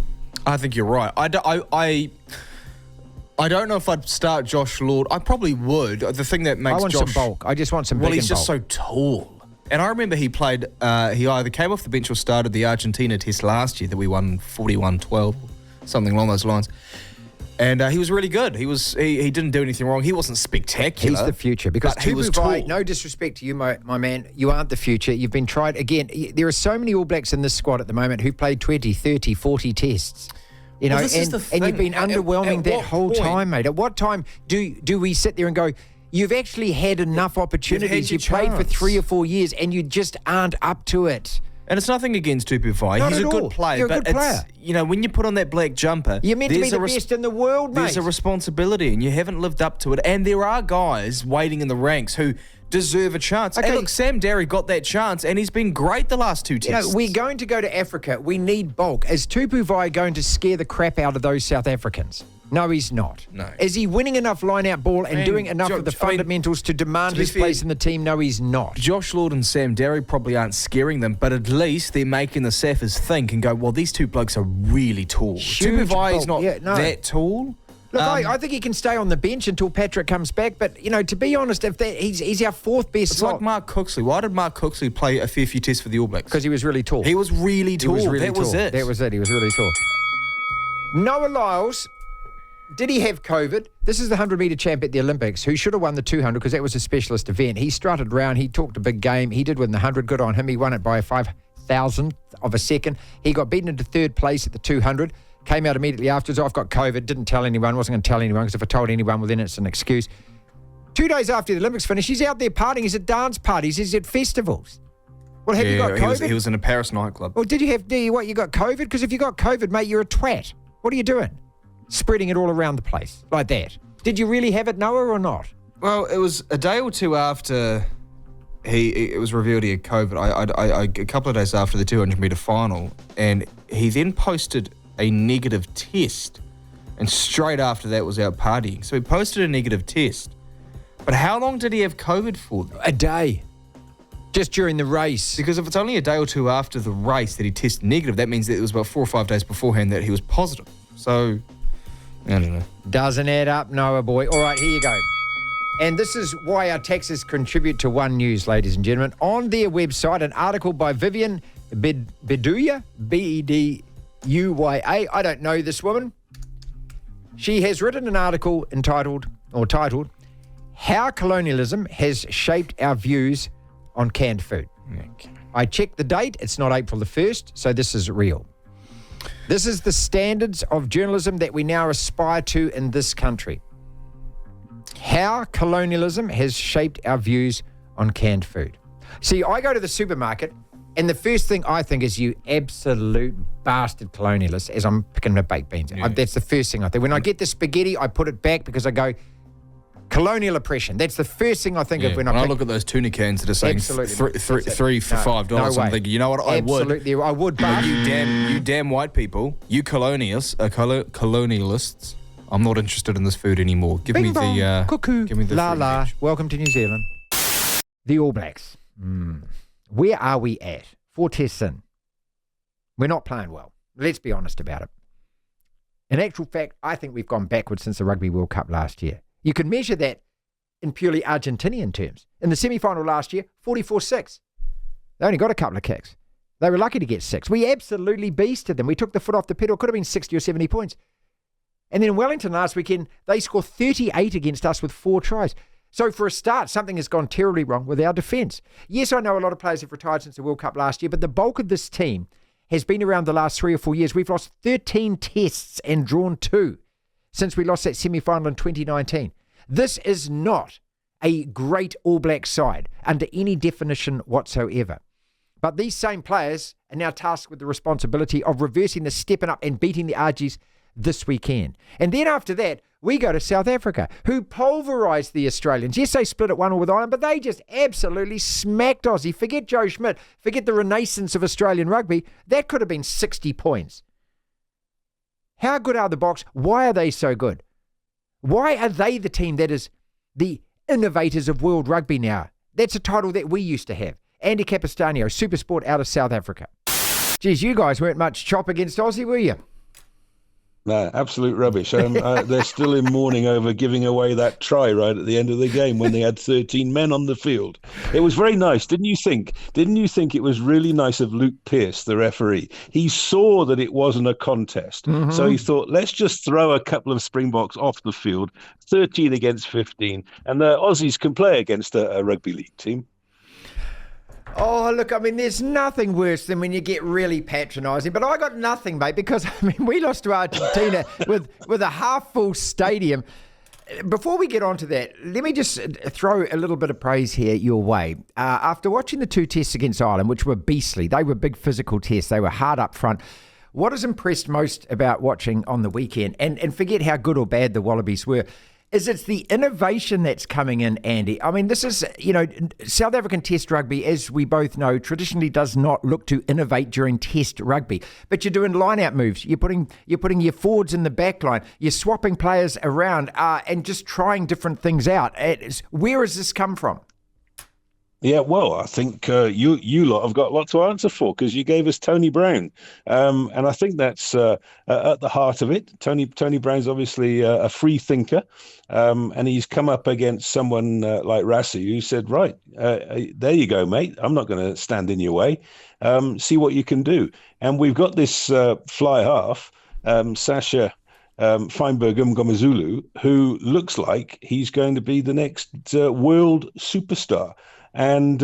I think you're right. I don't know if I'd start Josh Lord. I probably would. The thing that makes Josh... I want some bulk. I just want some big and bulk. Well, he's just so tall. And I remember he played... he either came off the bench or started the Argentina test last year that we won 41-12, something along those lines. And he was really good. He didn't do anything wrong. He wasn't spectacular. He's the future. Because he was tall. No disrespect to you, my man. You aren't the future. You've been tried. Again, there are so many All Blacks in this squad at the moment who played 20, 30, 40 tests. You know, and you've been underwhelming that whole time, mate. At what time do we sit there and go, you've actually had enough opportunities. You played for 3 or 4 years and you just aren't up to it. And it's nothing against Tupu Vai. He's a good player. You're a good player. When you put on that black jumper... You're meant to be the best in the world, mate. There's a responsibility, and you haven't lived up to it. And there are guys waiting in the ranks who deserve a chance. Okay. And look, Sam Derry got that chance, and he's been great the last 2 tests. We're going to go to Africa. We need bulk. Is Tupu Vai going to scare the crap out of those South Africans? No, he's not. No. Is he winning enough line-out ball and doing enough of the fundamentals to demand his place in the team? No, he's not. Josh Lord and Sam Derry probably aren't scaring them, but at least they're making the Saffers think and go, well, these two blokes are really tall. Huge Tupuvai's bulk. not that tall. Look, I think he can stay on the bench until Patrick comes back. But, to be honest, if he's our fourth best It's slot. like Mark Cooksley. Why did Mark Cooksley play a fair few tests for the All Blacks? Because he was really tall. He was really tall. Was it. That was it. He was really tall. Noah Lyles, did he have COVID? This is the 100-metre champ at the Olympics who should have won the 200 because that was a specialist event. He strutted around. He talked a big game. He did win the 100. Good on him. He won it by a 5,000th of a second. He got beaten into third place at the 200. Came out immediately afterwards. I've got COVID. Didn't tell anyone. Wasn't going to tell anyone because if I told anyone, well, then it's an excuse. 2 days after the Olympics finished, he's out there partying. He's at dance parties. He's at festivals. Well, have you got COVID? He was in a Paris nightclub. Well, you got COVID? Because if you got COVID, mate, you're a twat. What are you doing? Spreading it all around the place like that. Did you really have it, Noah, or not? Well, it was a day or two after it was revealed he had COVID. A couple of days after the 200-metre final, and he then posted a negative test, and straight after that was out partying. So he posted a negative test. But how long did he have COVID for? A day. Just during the race. Because if it's only a day or two after the race that he tested negative, that means that it was about 4 or 5 days beforehand that he was positive. So, I don't know. Doesn't add up, Noah boy. All right, here you go. And this is why our taxes contribute to One News, ladies and gentlemen. On their website, an article by Vivian Beduya, Beduya. I don't know this woman. She has written an article titled, How Colonialism Has Shaped Our Views on Canned Food. Okay. I checked the date. It's not April the 1st, so this is real. This is the standards of journalism that we now aspire to in this country. How colonialism has shaped our views on canned food. See, I go to the supermarket, and the first thing I think is, you absolute bastard colonialist, as I'm picking my baked beans. Yeah. That's the first thing I think. When I get the spaghetti, I put it back because I go, colonial oppression. That's the first thing I think of when I look at those tuna cans that are saying three for $5. I'm thinking, you know what, I would. Absolutely, I would. But you damn white people, you colonialists, I'm not interested in this food anymore. Give me the cuckoo, give me the la free la. veg. Welcome to New Zealand. The All Blacks. Where are we at? 4 tests in. We're not playing well. Let's be honest about it. In actual fact, I think we've gone backwards since the Rugby World Cup last year. You can measure that in purely Argentinian terms. In the semi-final last year, 44-6. They only got a couple of kicks. They were lucky to get 6. We absolutely beasted them. We took the foot off the pedal. Could have been 60 or 70 points. And then in Wellington last weekend, they scored 38 against us with 4 tries. So for a start, something has gone terribly wrong with our defence. Yes, I know a lot of players have retired since the World Cup last year, but the bulk of this team has been around the last 3 or 4 years. We've lost 13 tests and drawn 2 since we lost that semi-final in 2019. This is not a great All Black side under any definition whatsoever. But these same players are now tasked with the responsibility of reversing the stepping up and beating the Argies this weekend. And then after that, we go to South Africa, who pulverised the Australians. Yes, they split at 1-1 with Ireland, but they just absolutely smacked Aussie. Forget Joe Schmidt. Forget the renaissance of Australian rugby. That could have been 60 points. How good are the Boks? Why are they so good? Why are they the team that is the innovators of world rugby now? That's a title that we used to have. Andy Capostagno, Supersport out of South Africa. Geez, you guys weren't much chop against Aussie, were you? No, absolute rubbish. They're still in mourning over giving away that try right at the end of the game when they had 13 men on the field. It was very nice, didn't you think? Didn't you think it was really nice of Luke Pearce, the referee? He saw that it wasn't a contest. Mm-hmm. So he thought, let's just throw a couple of Springboks off the field, 13 against 15, and the Aussies can play against a rugby league team. Oh, look, I mean, there's nothing worse than when you get really patronising. But I got nothing, mate, because, I mean, we lost to Argentina with a half-full stadium. Before we get on to that, let me just throw a little bit of praise here your way. After watching the 2 tests against Ireland, which were beastly, they were big physical tests, they were hard up front. What has impressed most about watching on the weekend, and forget how good or bad the Wallabies were, is it's the innovation that's coming in, Andy. I mean, this is, South African Test rugby, as we both know, traditionally does not look to innovate during Test rugby. But you're doing line-out moves. You're putting your forwards in the back line. You're swapping players around and just trying different things out. Where has this come from? Yeah, well, I think you lot have got a lot to answer for because you gave us Tony Brown, and I think that's at the heart of it. Tony Brown's obviously a free thinker, and he's come up against someone like Rassie who said, "Right, there you go, mate. I'm not going to stand in your way. See what you can do." And we've got this fly half, Sasha Feinberg Mngomezulu, who looks like he's going to be the next world superstar. And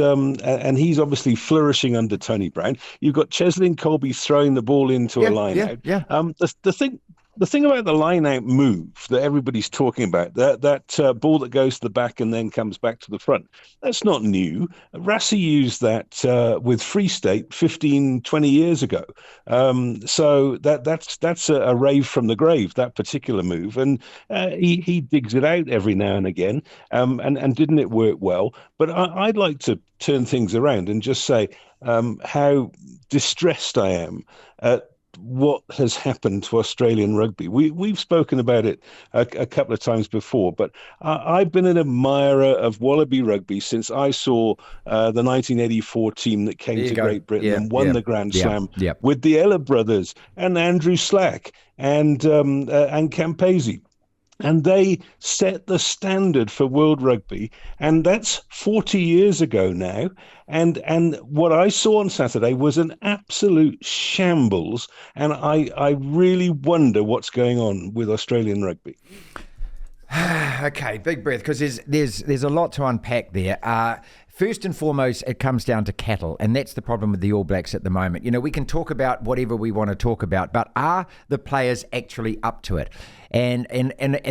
he's obviously flourishing under Tony Brown. You've got Cheslin Colby throwing the ball into a line out. Yeah. The thing about the line out move that everybody's talking about, that ball that goes to the back and then comes back to the front, that's not new. Rassie used that with Free State 15, 20 years ago. So that's a rave from the grave, that particular move. And he digs it out every now and again. And didn't it work well? But I'd like to turn things around and just say how distressed I am at what has happened to Australian rugby. We've spoken about it a couple of times before, but I've been an admirer of Wallaby rugby since I saw the 1984 team that came to Great Britain and won the Grand Slam with the Ella brothers and Andrew Slack and Campese. And they set the standard for world rugby, and that's 40 years ago now. And what I saw on Saturday was an absolute shambles, and I really wonder what's going on with Australian rugby. Okay, big breath, because there's a lot to unpack there. First and foremost, it comes down to cattle, and that's the problem with the All Blacks at the moment. We can talk about whatever we want to talk about, but are the players actually up to it? And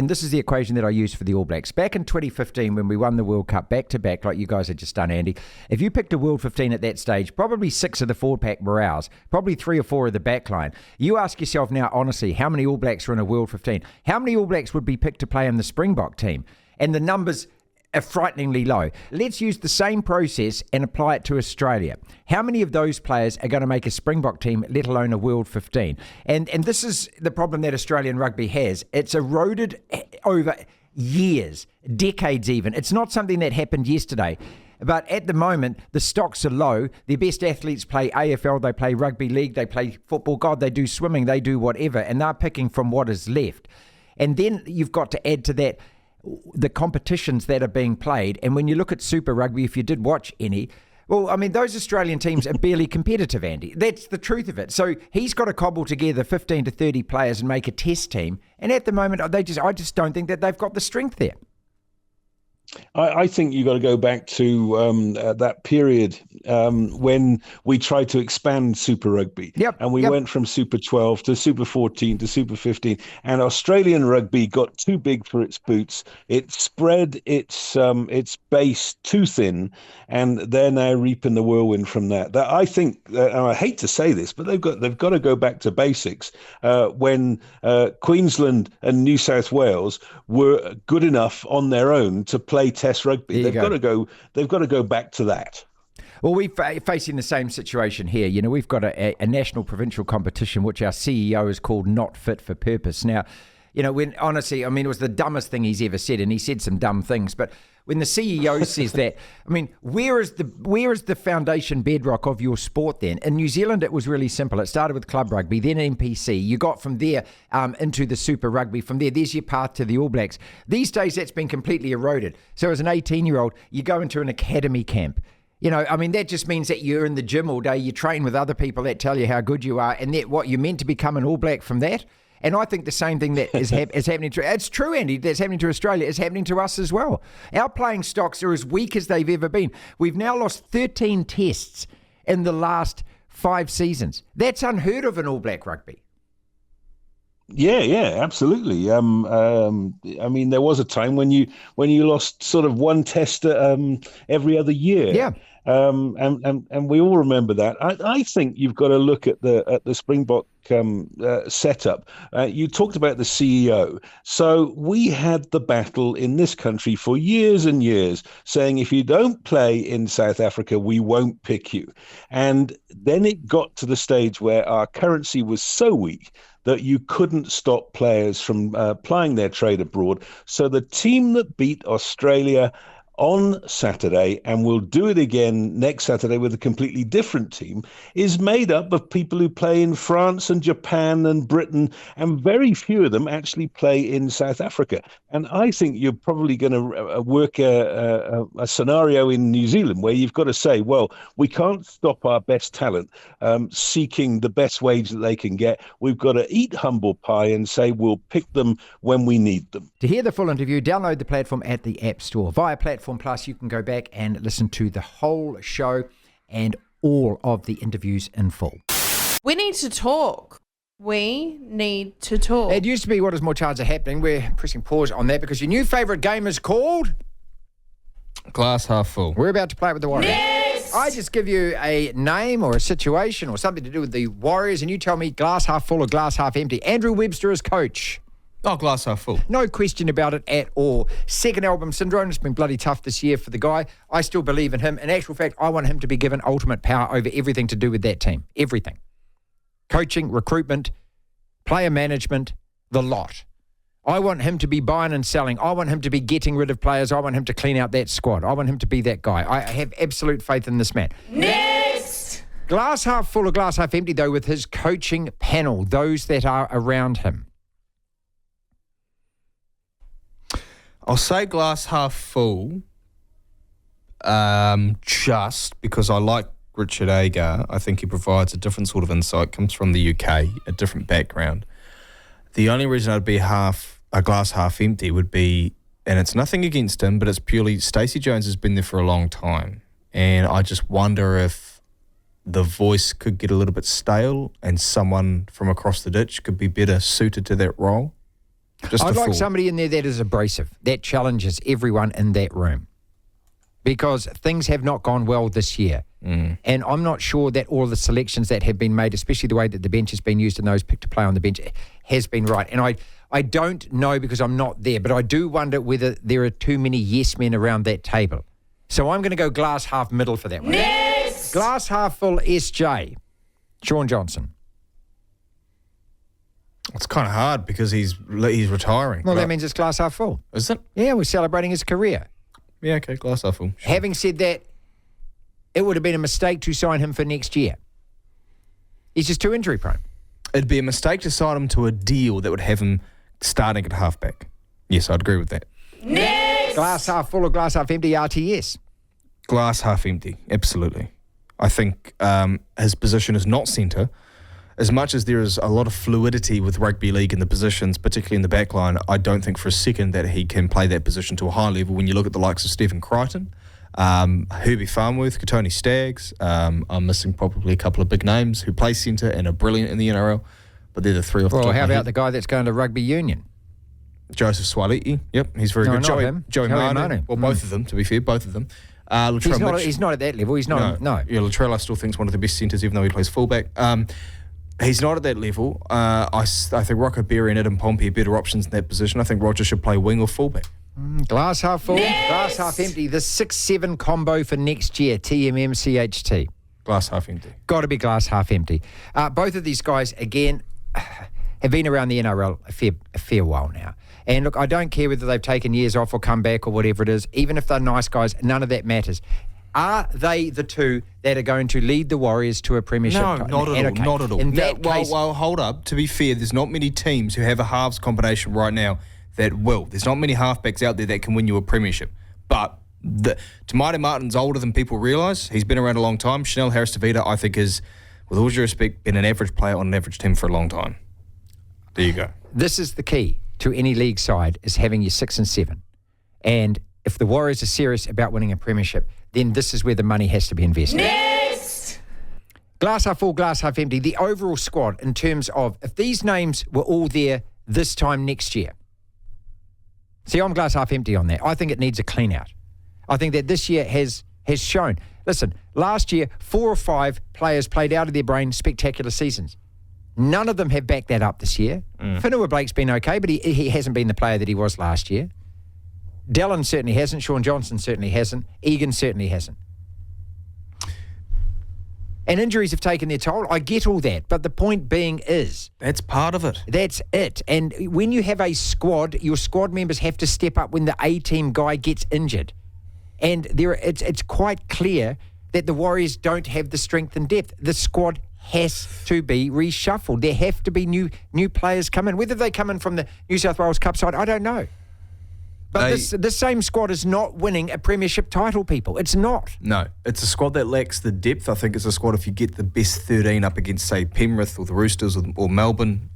this is the equation that I use for the All Blacks. Back in 2015, when we won the World Cup back-to-back, like you guys had just done, Andy, if you picked a World 15 at that stage, probably 6 of the forward pack were ours, probably 3 or 4 of the back line. You ask yourself now, honestly, how many All Blacks are in a World 15? How many All Blacks would be picked to play in the Springbok team? And the numbers are frighteningly low. Let's use the same process and apply it to Australia. How many of those players are going to make a Springbok team, let alone a World 15? And this is the problem that Australian rugby has. It's eroded over years, decades even. It's not something that happened yesterday. But at the moment, the stocks are low. Their best athletes play AFL, they play rugby league, they play football. God, they do swimming, they do whatever. And they're picking from what is left. And then you've got to add to that the competitions that are being played. And when you look at Super Rugby, if you did watch any, well, I mean, those Australian teams are barely competitive, Andy. That's the truth of it. So he's got to cobble together 15 to 30 players and make a test team. And at the moment, I just don't think that they've got the strength there. I think you got to go back to that period when we tried to expand Super Rugby. And we went from Super 12 to Super 14 to Super 15. And Australian rugby got too big for its boots. It spread its base too thin, and they're now reaping the whirlwind from that. I think, and I hate to say this, but they've got to go back to basics. When Queensland and New South Wales were good enough on their own to play Test rugby, they've got to go back to that. Well, we're facing the same situation here. We've got a national provincial competition, which our CEO has called not fit for purpose. Now, when honestly, I mean, it was the dumbest thing he's ever said, and he said some dumb things, but when the CEO says that, I mean, where is the foundation bedrock of your sport then? In New Zealand, it was really simple. It started with club rugby, then NPC. You got from there into the Super Rugby. From there's your path to the All Blacks. These days, that's been completely eroded. So as an 18-year-old, you go into an academy camp. I mean, that just means that you're in the gym all day. You train with other people that tell you how good you are, and that what you're meant to become an All Black from that. And I think the same thing that is happening to... It's true, Andy, that's happening to Australia is happening to us as well. Our playing stocks are as weak as they've ever been. We've now lost 13 tests in the last 5 seasons. That's unheard of in All Black rugby. Yeah, absolutely. I mean, there was a time when you lost sort of one test every other year. Yeah. And we all remember that. I think you've got to look at the Springbok setup. You talked about the CEO. So we had the battle in this country for years and years saying, if you don't play in South Africa, we won't pick you. And then it got to the stage where our currency was so weak that you couldn't stop players from plying their trade abroad. So the team that beat Australia on Saturday, and we'll do it again next Saturday with a completely different team, is made up of people who play in France and Japan and Britain, and very few of them actually play in South Africa. And I think you're probably going to work a scenario in New Zealand where you've got to say, well, we can't stop our best talent seeking the best wage that they can get. We've got to eat humble pie and say we'll pick them when we need them. To hear the full interview, download the platform at the App Store. Via Platform Plus, you can go back and listen to the whole show and all of the interviews in full. We need to talk. We need to talk. It used to be what is more chance of happening. We're pressing pause on that because your new favourite game is called Glass half full. We're about to play it with the Warriors. Yes! I just give you a name or a situation or something to do with the Warriors and you tell me glass half full or glass half empty. Andrew Webster is coach. Oh, glass half full. No question about it at all. Second album syndrome. It's been bloody tough this year for the guy. I still believe in him. In actual fact, I want him to be given ultimate power over everything to do with that team. Everything. Coaching, recruitment, player management, the lot. I want him to be buying and selling. I want him to be getting rid of players. I want him to clean out that squad. I want him to be that guy. I have absolute faith in this man. Next! Glass half full or glass half empty, though, with his coaching panel, those that are around him. I'll say glass half full, just because I like Richard Agar. I think he provides a different sort of insight, comes from the UK, a different background. The only reason I'd be a glass half empty would be, and it's nothing against him, but it's purely Stacey Jones has been there for a long time. And I just wonder if the voice could get a little bit stale and someone from across the ditch could be better suited to that role. I'd like somebody in there that is abrasive, that challenges everyone in that room. Because things have not gone well this year. And I'm not sure that all of the selections that have been made, especially the way that the bench has been used and those picked to play on the bench, has been right. And I don't know because I'm not there, but I do wonder whether there are too many yes men around that table. So I'm going to go glass half middle for that one. Next! Glass half full SJ, Sean Johnson. It's kind of hard because he's retiring. Well, that means it's glass half full. Is it? Yeah, we're celebrating his career. Yeah, okay, glass half full. Sure. Having said that, it would have been a mistake to sign him for next year. He's just too injury prone. It'd be a mistake to sign him to a deal that would have him starting at halfback. Yes, I'd agree with that. Next! Glass half full or glass half empty, RTS? Glass half empty, absolutely. I think his position is not centre. As much as there is a lot of fluidity with rugby league in the positions, particularly in the back line, I don't think for a second that he can play that position to a high level when you look at the likes of Stephen Crichton, Herbie Farnworth, Katoni Staggs. I'm missing probably a couple of big names who play centre and are brilliant in the NRL, but they're the three off the top of my Well, how about head. the guy that's going to rugby union? Joseph Swaliti. Yep, he's very No, good. not him. Joey Joey Manu. Manu. Well, both of them, to be fair, both of them. He's not at that level. He's not. No. Yeah, Latrell I still think is one of the best centres, even though he plays fullback. He's not at that level. I think Rocco Berry and Adam Pompey are better options in that position. I think Roger should play wing or fullback. Glass half full, glass half empty. The 6-7 combo for next year, TMMCHT. Glass half empty. Got to be glass half empty. Both of these guys, again, have been around the NRL a fair while now. And look, I don't care whether they've taken years off or come back or whatever it is. Even if they're nice guys, none of that matters. Are they the two that are going to lead the Warriors to a premiership? No, not at all. Okay. Not at all. In that case, well, hold up. To be fair, there's not many teams who have a halves combination right now that will. There's not many halfbacks out there that can win you a premiership. But Tamati Martin's older than people realise. He's been around a long time. Chanel Harris-Tavita, I think, is, with all due respect, been an average player on an average team for a long time. There you go. This is the key to any league side, is having your 6 and 7. And if the Warriors are serious about winning a premiership, then this is where the money has to be invested. Next! Glass half full, glass half empty. The overall squad, in terms of if these names were all there this time next year. See, I'm glass half empty on that. I think it needs a clean out. I think that this year has shown. Listen, last year, 4 or 5 players played out of their brain spectacular seasons. None of them have backed that up this year. Whenua Blake's been okay, but he hasn't been the player that he was last year. Devlin certainly hasn't. Sean Johnson certainly hasn't. Egan certainly hasn't. And injuries have taken their toll. I get all that. But the point being is... That's part of it. That's it. And when you have a squad, your squad members have to step up when the A-team guy gets injured. And it's quite clear that the Warriors don't have the strength and depth. The squad has to be reshuffled. There have to be new players come in. Whether they come in from the New South Wales Cup side, I don't know. But this same squad is not winning a premiership title, people. It's not. No, it's a squad that lacks the depth. I think it's a squad, if you get the best 13 up against, say, Penrith or the Roosters or Melbourne,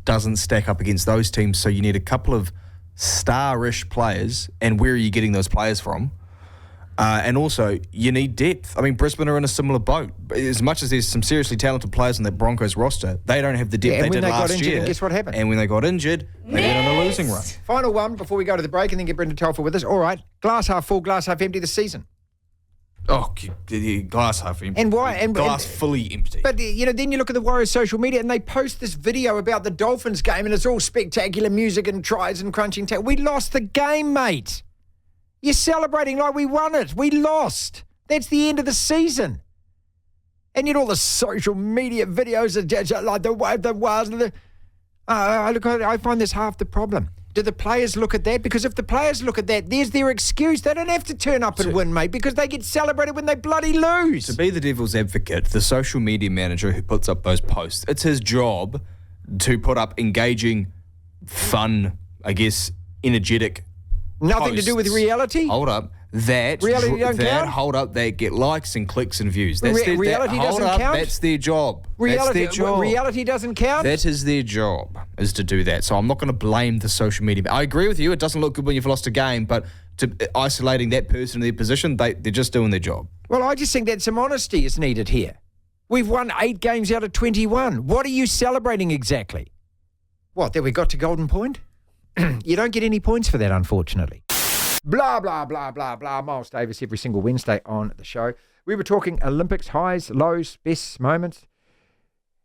doesn't stack up against those teams. So you need a couple of star-ish players. And where are you getting those players from? And also, you need depth. I mean, Brisbane are in a similar boat. As much as there's some seriously talented players on that Broncos roster, they don't have the depth they did last year. And guess what happened? And when they got injured, they went on a losing run. Final one before we go to the break and then get Brendan Telfer with us. All right, glass half full, glass half empty this season. Oh, glass half empty. And why? Glass fully empty. But, then you look at the Warriors' social media and they post this video about the Dolphins game and it's all spectacular music and tries and crunching tackle. We lost the game, mate. You're celebrating like we won it. We lost. That's the end of the season. And yet all the social media videos are like the was. I find this half the problem. Do the players look at that? Because if the players look at that, there's their excuse. They don't have to turn up and win, mate, because they get celebrated when they bloody lose. To be the devil's advocate, the social media manager who puts up those posts, it's his job to put up engaging, fun, I guess, energetic Nothing posts. To do with reality? Hold up. Reality don't count? Hold up, they get likes and clicks and views. Reality doesn't count? That's their job. Reality, that's their job. Reality doesn't count? That is their job, is to do that. So I'm not going to blame the social media. I agree with you, it doesn't look good when you've lost a game, but isolating that person in their position, they're just doing their job. Well, I just think that some honesty is needed here. We've won 8 games out of 21. What are you celebrating exactly? What, that we got to Golden Point? You don't get any points for that, unfortunately. Blah, blah, blah, blah, blah. Miles Davis every single Wednesday on the show. We were talking Olympics, highs, lows, best moments.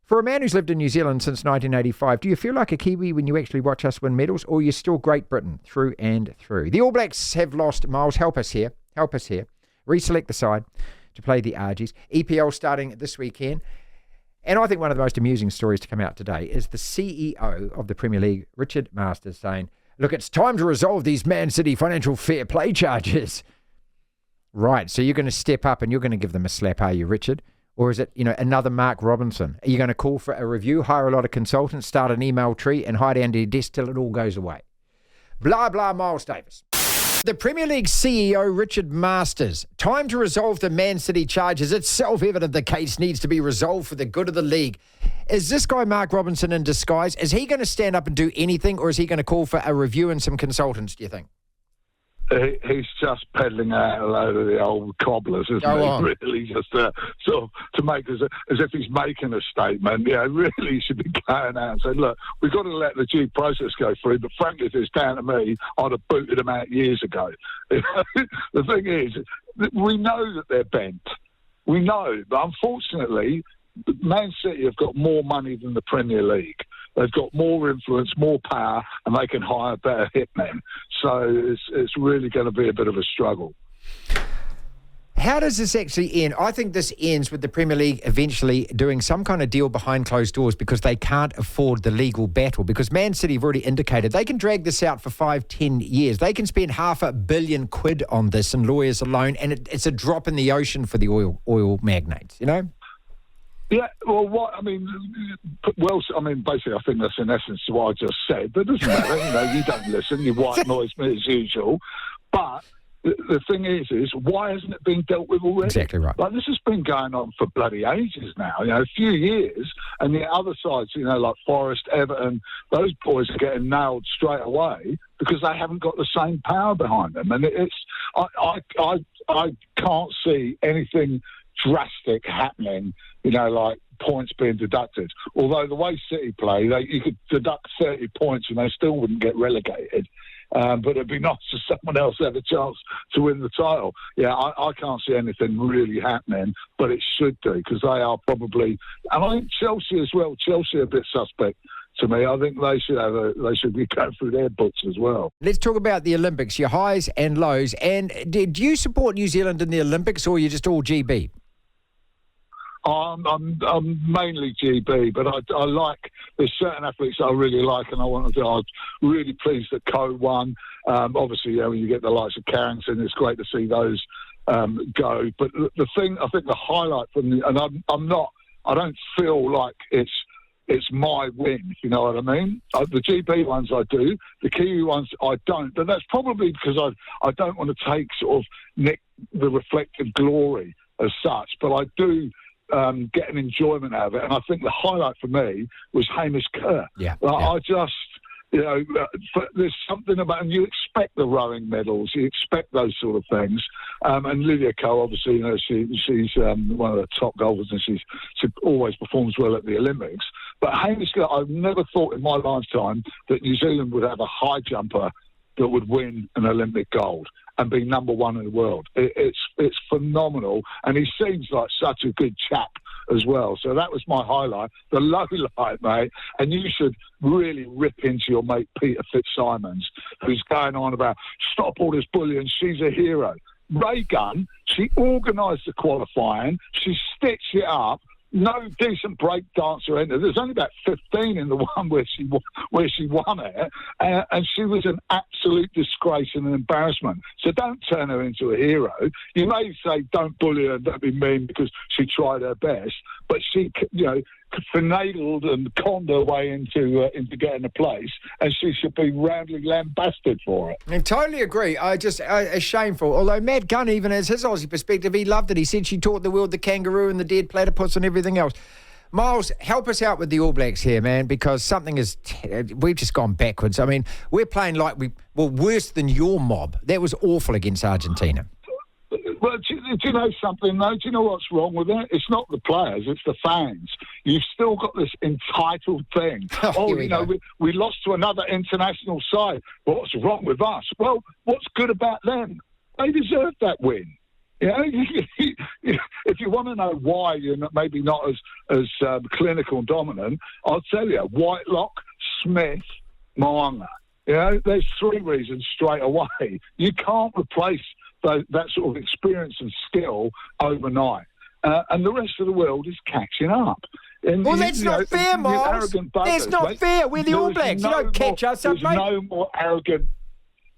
For a man who's lived in New Zealand since 1985, do you feel like a Kiwi when you actually watch us win medals, or you're still Great Britain through and through? The All Blacks have lost. Miles, help us here. Reselect the side to play the Argies. EPL starting this weekend. And I think one of the most amusing stories to come out today is the CEO of the Premier League, Richard Masters, saying, look, it's time to resolve these Man City financial fair play charges. Right, so you're going to step up and you're going to give them a slap, are you, Richard? Or is it, another Mark Robinson? Are you going to call for a review, hire a lot of consultants, start an email tree and hide under your desk till it all goes away? Blah, blah, Miles Davis. The Premier League CEO, Richard Masters. Time to resolve the Man City charges. It's self-evident the case needs to be resolved for the good of the league. Is this guy Mark Robinson in disguise? Is he going to stand up and do anything, or is he going to call for a review and some consultants, do you think? He's just peddling out a load of the old cobblers, isn't he? Really, just sort of to make as if he's making a statement. Really he should be going out and saying, look, we've got to let the due process go through, but frankly, if it's down to me, I'd have booted them out years ago. The thing is, we know that they're bent. We know, but unfortunately, Man City have got more money than the Premier League. They've got more influence, more power, and they can hire better hitmen. So it's really going to be a bit of a struggle. How does this actually end? I think this ends with the Premier League eventually doing some kind of deal behind closed doors because they can't afford the legal battle. Because Man City have already indicated they can drag this out for 5-10 years. They can spend £500 million on this and lawyers alone, and it's a drop in the ocean for the oil magnates, Yeah, basically, I think that's in essence what I just said. But it doesn't matter, you don't listen, you white noise me as usual. But the thing is why hasn't it been dealt with already? Exactly right. Like, this has been going on for bloody ages now, a few years. And the other sides, like Forest, Everton, those boys are getting nailed straight away because they haven't got the same power behind them. And I can't see anything drastic happening, like points being deducted. Although the way City play, you could deduct 30 points and they still wouldn't get relegated. but it'd be nice if someone else had a chance to win the title. Yeah, I can't see anything really happening, but it should do, because they are probably, and I think Chelsea as well. Chelsea are a bit suspect to me. I think they should be going through their books as well. Let's talk about the Olympics, your highs and lows. And did you support New Zealand in the Olympics, or are you just all GB? I'm mainly GB, but I like, there's certain athletes that I really like, and I was really pleased that Co won. Obviously, when you get the likes of Carrington, it's great to see those go. But the thing, I think the highlight from and I don't feel like it's my win, if you know what I mean. The GB ones I do, the Kiwi ones I don't. But that's probably because I don't want to take sort of the reflected glory as such. But I do get an enjoyment out of it. And I think the highlight for me was Hamish Kerr. I just... there's something about, and you expect the rowing medals, you expect those sort of things. And Lydia Ko, obviously, she's one of the top golfers, and she always performs well at the Olympics. But Hamish Kerr, I've never thought in my lifetime that New Zealand would have a high jumper that would win an Olympic gold and be number one in the world. It's phenomenal, and he seems like such a good chap as well. So that was my highlight. The low light, mate, and you should really rip into your mate Peter Fitzsimons, who's going on about stop all this bullying, she's a hero. Ray Gunn, she organised the qualifying, she stitched it up. No decent break dancer entered. There's only about 15 in the one where she won it, and she was an absolute disgrace and an embarrassment. So don't turn her into a hero. You may say don't bully her and don't be mean because she tried her best, but she, finagled and conned her way into getting a place, and she should be roundly lambasted for it. I totally agree. It's shameful. Although Matt Gunn, even as his Aussie perspective, he loved it. He said she taught the world the kangaroo and the dead platypus and everything else. Miles, help us out with the All Blacks here, man, because we've just gone backwards. I mean, we're playing like worse than your mob. That was awful against Argentina. Well, do you know something, though? Do you know what's wrong with it? It's not the players, it's the fans. You've still got this entitled thing. We lost to another international side. What's wrong with us? Well, what's good about them? They deserve that win. If you want to know why you're maybe not as clinical and dominant, I'll tell you, Whitelock, Smith, Moanga. There's three reasons straight away. You can't replace that sort of experience and skill overnight. And the rest of the world is catching up. And that's not fair, Miles. That's not fair. We're the All Blacks. You don't catch us up, mate.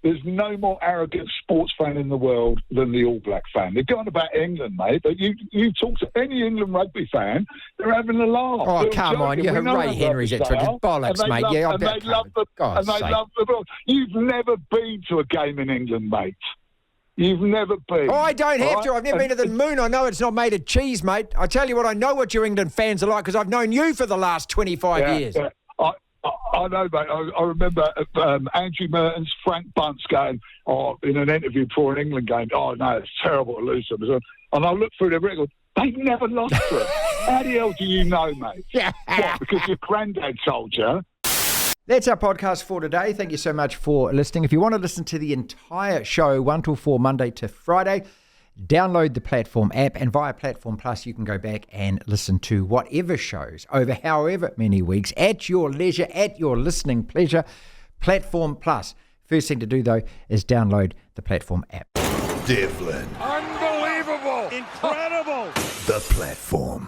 There's no more arrogant sports fan in the world than the All Black fan. They're going about England, mate, but you talk to any England rugby fan, they're having a laugh. Oh, come on, you Ray Henry's at bollocks, mate. Yeah, I bet. They love the ball. You've never been to a game in England, mate. You've never been. Oh, I don't have to. I've never been to the moon. I know it's not made of cheese, mate. I tell you what, I know what your England fans are like because I've known you for the last 25 years. Yeah. I know, mate. I remember Andrew Mertens, Frank Bunce going in an interview before an England game, no, it's terrible to lose them. And I look through their record, they've never lost them. How the hell do you know, mate? What, because your granddad told you? That's our podcast for today. Thank you so much for listening. If you want to listen to the entire show, 1 till 4, Monday to Friday, download the Platform app, and via Platform Plus, you can go back and listen to whatever shows over however many weeks at your leisure, at your listening pleasure. Platform Plus. First thing to do, though, is download the Platform app. Devlin. Unbelievable. Incredible. The Platform.